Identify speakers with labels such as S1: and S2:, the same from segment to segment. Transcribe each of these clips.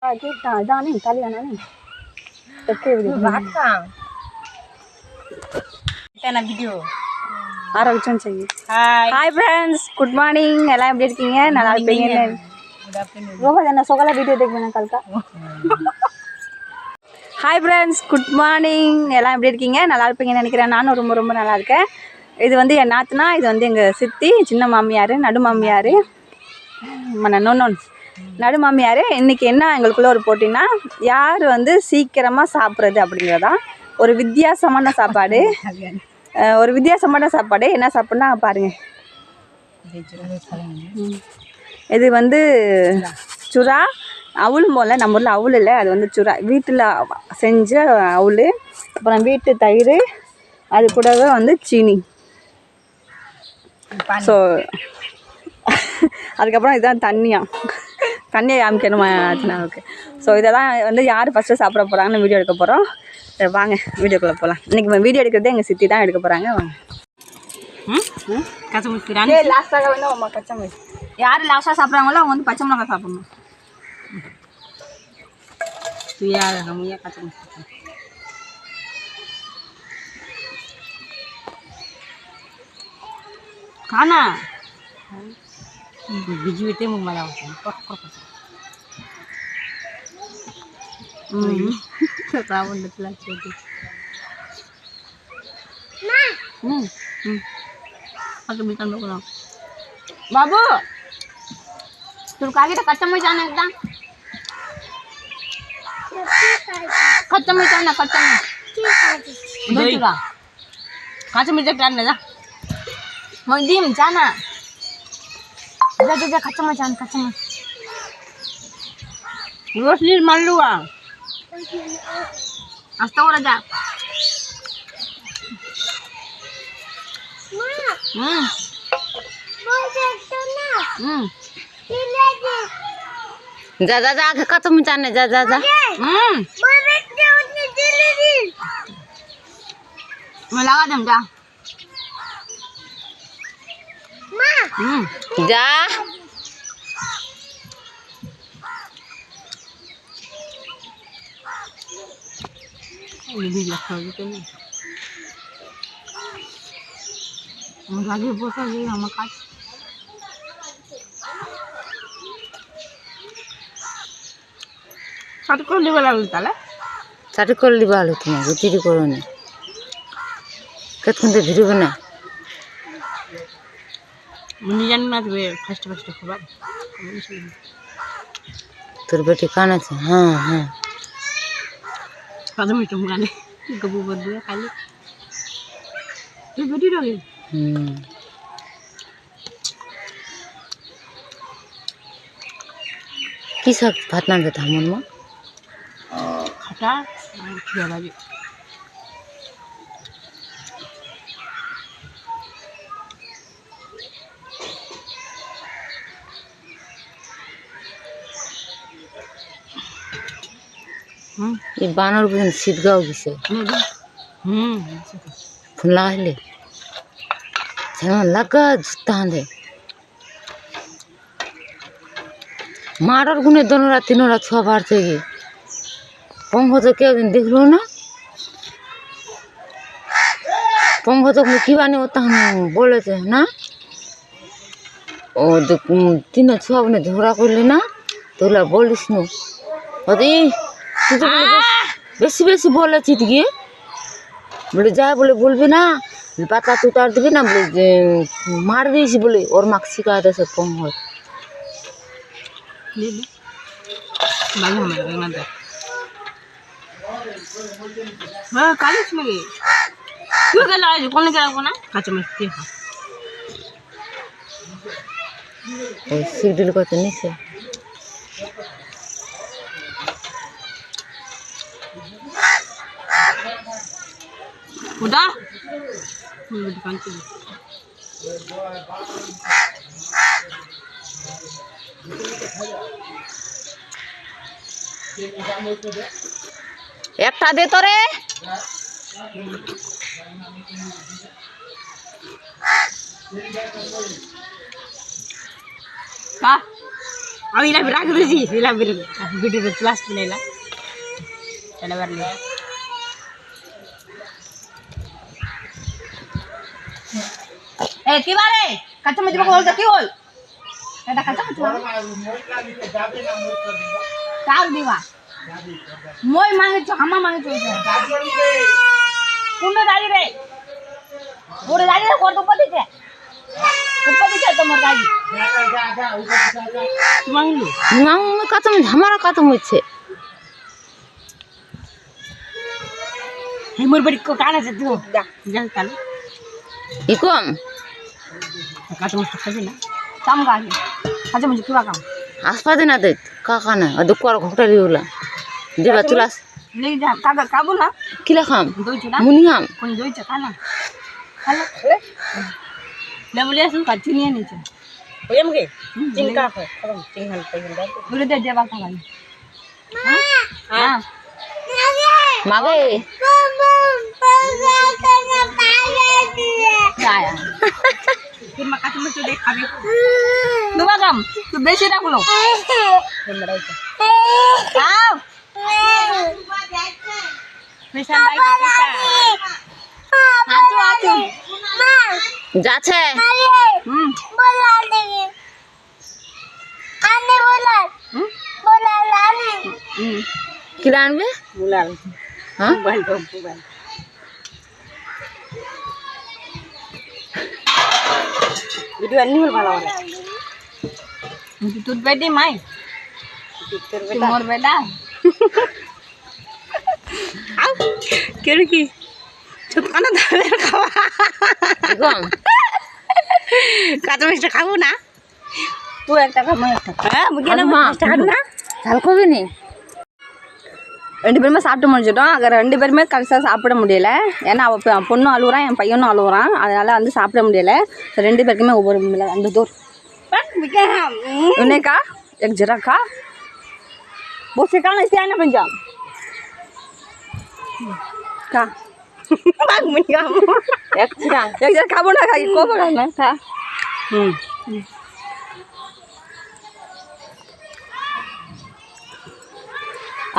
S1: Hi friends, good morning. Ella எப்படி இருக்கீங்க? நல்லா இருப்பீங்க. ரோஹத் என்ன சோகலா வீடியோ देखना कल का. Hi friends, good morning. எல்லாம் எப்படி இருக்கீங்க? நல்லா இருப்பீங்கன்னு நினைக்கிறேன். நானும் ரொம்ப ரொம்ப நல்லா இருக்கேன். இது வந்து என் நாத்தனா, இது வந்து எங்க சித்தி, சின்ன மாமியார், நடு மாமியார். நடு மாமியார். இன்னைக்கு என்ன எங்களுக்குள்ள ஒரு போட்டினா யார் வந்து சீக்கிரமா சாப்பிடுறது அப்படிங்கறதா. ஒரு வித்தியாசமான சாப்பாடு. என்ன சாப்பிடுனா பாருங்க. இது வந்து சுறா அவுள் போல, நம்ம ஊரில் அவுள் இல்லை, அது வந்து சுறா வீட்டில் செஞ்ச அவுள். அப்புறம் வீட்டு தயிர், அது கூடவே வந்து சீனி. ஸோ அதுக்கப்புறம் இதுதான் தண்ணியை காமிக்கணுமா ஓகே. ஸோ இதெல்லாம் வந்து யார் ஃபஸ்ட்டு சாப்பிட போகிறாங்கன்னு வீடியோ எடுக்க போகிறோம். வாங்க வீடியோக்குள்ளே போகலாம். இன்றைக்கி வீடியோ எடுக்கிறதே எங்கள் சித்தி தான் எடுக்க போகிறாங்க. வாங்க. லாஸ்ட்டாக வந்து அவங்க பச்சை மிளகா யார் லாஸ்ட்டாக சாப்பிட்றாங்களோ அவங்க வந்து பச்சை மிளகா சாப்பிடணும். பச்சை மிளகா खाना बिजली मुँह में बाबू तुम कागे तो कच्चा मिर्च आना एकदम कच्चा मिर्च आना कच्चा मिर्च कच्चा मिर्च डालने जा मंदिम जाना जा कच्चा मिर्च आना कच्चा मिर्च रोशनी मल्लुआ अस्ता हो जा जा जा जा कच्चा मिर्च आने जा जा जा मैं लगा दूँ जा जा lagi bosan sih sama kac. Satu kali balik tala. Satu kali balik tu mah, jadi korone. Kat kunde video bana. Menijan mat be first khabar. Tur beti kana se. हाँ. Kadam itu mukane. Gabu berdua kali. Tu beti lagi. किस भात ना देता मन में खटा और खिया बाजी ये बानर बुझन सीधगाव किसे फुला ले जमा लगा जुत्ता दे मारर गुने दोनों रात तीनों रात छुआ बार थे ये पंखो तो क्या दिन देख लो ना पंखो तो किवाने होता हम बोले थे ना और तीनों छुआ ने झगड़ा कर लेना तो ला बोलिस नो अरे तू तो बेसी बेसी बोले चीत गए बोले जाए बोले बोलबे ना पाता तू उतार देबे ना बोले मार दी बोले और माक्सी का दे सब पंखो बाल हमारे रंग दे वाह कालिस में गई क्यों गला है कौन क्या कोना कच्चा मिर्च है सीडल को तो नहीं से उड़ा दुकान से একটা দে তো রে का
S2: अब इला राख दीजिए इला वीडियो पे क्लास पिनेला चले बरले ए की बारे कच्चा मछली को बोल तो की बोल এটা কচ্চা মছলা কার দিবা মই মাংগছো হামা মাংগছো কোন দাঁড়ি রে ওরে দাঁড়ি রে কত পদিছে তোমার দাঁড়ি মাংলু
S1: মাং কাতম ঝামারা কাতম হচ্ছে
S2: হে মোর বড়ি কো কানা আছে তুই যা কাল
S1: ইকম
S2: কাতম খাবি না কাম গালি আচ্ছা মুঝে কিবা কাম
S1: আসপাদে না দেখ কাকা না আর দুঃখ আর ঘটালি ওলা দেবা তুলাস
S2: ले जा कागा काबू ना
S1: কিলা খাম
S2: दोइছো ना
S1: মুনি খাম
S2: कोन दोइছো खाना खाला ले मुले सु का चिनी नीचे ओयम के चिनका है खरम चिंगल पहिन दे बोले दे देवा का भाई हां
S1: মাগে
S2: आया फिर मका तुम तो देख खाबे दुबा काम तू बेसी राख लो आओ पैसा लाई पैसा आतो आतो
S1: যাচ্ছে
S2: बोला देंगे आने बोला बोला लाने
S1: কিলা আনবে
S2: बोला
S1: হ্যাঁ
S2: मोबाइल तो मोबाइल वीडियो अन्नी होल भाला वाला तू बेटी माई तू मोर बेटा आओ केड़ी की चुप काना दाले खावा
S1: ইকম
S2: কাঁচা মাছটা খাবো না তুই একটা খা মই একটা হ্যাঁ মুগে না
S1: அம்மா.
S2: মাছটা খাবো না
S1: ঝাল খাবে নি
S2: ரெண்டு பேருமே சாப்பிட்டு முடிச்சிட்டோம் அங்கே ரெண்டு பேருமே கரெக்டாக சாப்பிட முடியல ஏன்னா அவள் பொண்ணும் அழுகுறான் என் பையனும் அழுகுறான் அதனால் வந்து சாப்பிட முடியல ரெண்டு பேருக்குமே ஒவ்வொரு அந்த தூர் उन्हें कहा एक जरा खा वो से कहा ऐसे आना पंजाब का भाग मन का
S1: এক চিরা
S2: एक जरा खाबो ना खाई को बड़ा ना खा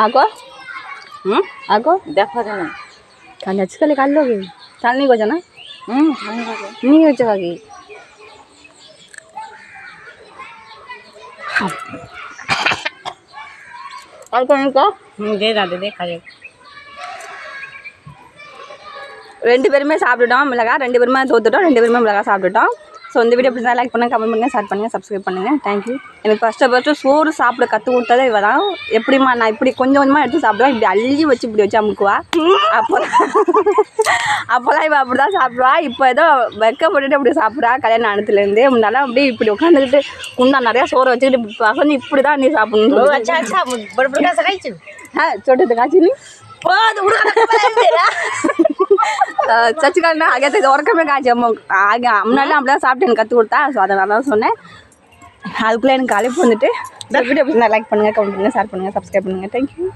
S2: आगो आगो
S1: দেখা যায় না
S2: काल आजकल काल लोगे काल नहीं गोजा ना
S1: ঠান্ডা লাগে
S2: नहीं हो जाएगी और कौन का दे दादे दे खा ரெண்டு பேருமே சாப்பிட்டுட்டோம் மிளகா ரெண்டு பேருமே தோத்துட்டோம் ரெண்டு பேருமே மிளகா சாப்பிட்டுட்டோம் ஸோ இந்த வீடியோ எப்படி தான் லைக் பண்ணுங்கள் கமெண்ட் பண்ணுங்கள் ஷேர் பண்ணுங்கள் சப்ஸ்கிரைப் பண்ணுங்கள் தேங்க்யூ எனக்கு ஃபஸ்ட்டு சோறு சாப்பிட கற்றுக் கொடுத்ததே இவ தான் எப்படிமா நான் இப்படி கொஞ்சம் கொஞ்சமாக எடுத்து சாப்பிடுவேன் இப்படி அள்ளி வச்சு இப்படி வச்சு அமுக்குவா அப்போலாம் இவள் அப்படி தான் சாப்பிடுவா இப்போ ஏதோ வெக்கப்பட்டுட்டு அப்படி சாப்பிட்றா கல்யாணம் ஆனதுலேருந்து முன்னால அப்படியே இப்படி உட்காந்துக்கிட்டு குண்டா நிறையா சோறு வச்சுக்கிட்டு பசங்க இப்படி தான் நீ சாப்பிடணும் छोटे काची नहीं சச்சிகாலா ஆகிய இது உறக்கமே காய்ச்சி ஆகிய முன்னாடி அப்படிலாம் சாப்பிட்டு எனக்கு கற்றுக் கொடுத்தா ஸோ அதனால தான் சொன்னேன் அதுக்குள்ளே எனக்கு அழைப்பு வந்துட்டு வீடியோ லைக் பண்ணுங்கள் கமெண்ட் பண்ணுங்கள் ஷேர் பண்ணுங்கள் சப்ஸ்கிரைப் பண்ணுங்கள் தேங்க்யூ